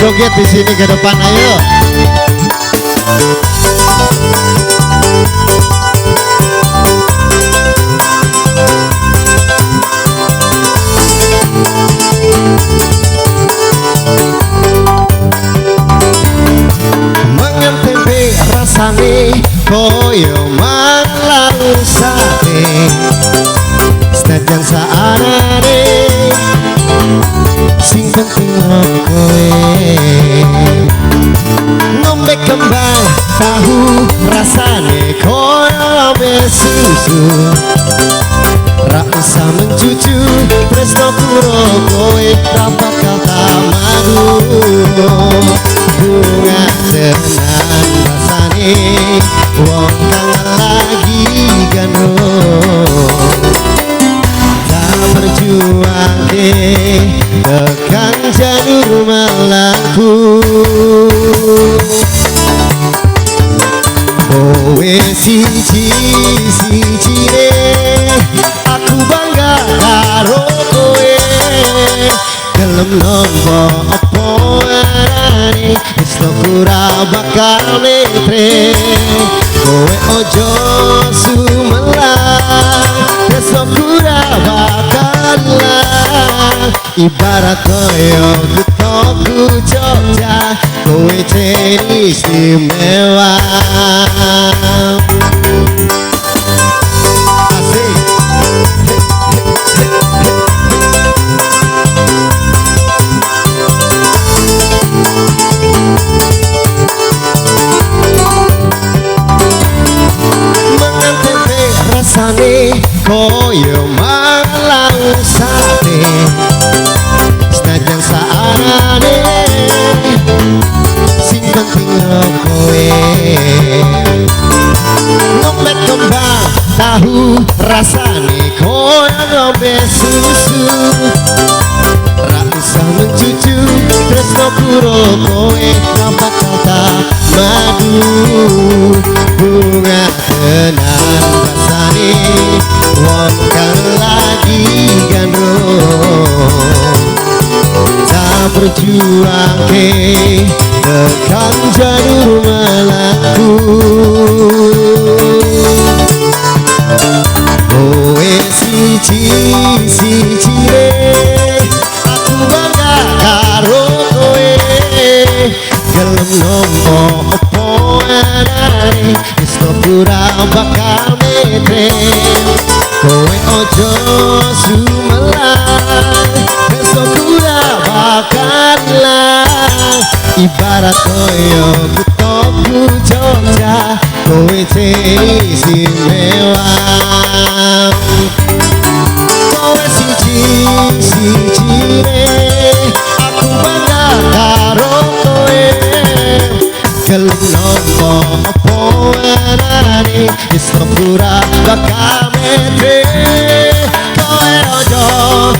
joget di sini ke depan, ayo. Mangan tempe rasane koyo mangan sate, senajan saanane sing penting kowe ngombe kembang tahu rasane koyo susu, ra usah mencucu tresno kuro kowe ra bakal tamadu. Bunga tenan rasane wong kang lagi gandrung, tak berjuang tekan janur malangku. Kowe siji aku bangga karo kowe, gelem nompo opo arane wis ora bakal metre. Kowe ojo sumelang wis ora bakal ilang, ibarat koyo kutoku Jogja kowe ciri istimewa. Rasane koyo malang sate, senajan saarane sing penting kowe ngombe kembang tahu rasane koyo ngombe susu, ra usah mencucu tresno kuro kowe ra bakal tamadu. Bunga tenan rasane wong kang lagi gandrung, tak berjuang tekan janur malangku. Kowe siji aku bangga karo kowe, gelem nompo opo arane wis ora bakal metre. Kowe ojo sumelang wis ora bakal ilang, ibarat koyo kutoku Jogja kowe ciri istimewa. Kowe siji aku bangga karo kowe, gelem nompo opo arane wis ora bakal metre. Kowe ojo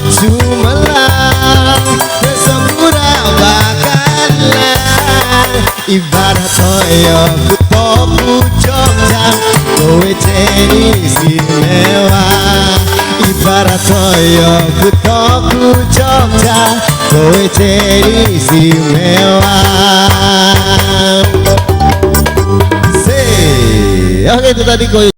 sumelang wis ora bakal ilang, ibarat koyo kutoku Jogja kowe ciri istimewa. Ibarat koyo kutoku Jogja kowe ciri istimewa. Oke, itu tadi koyo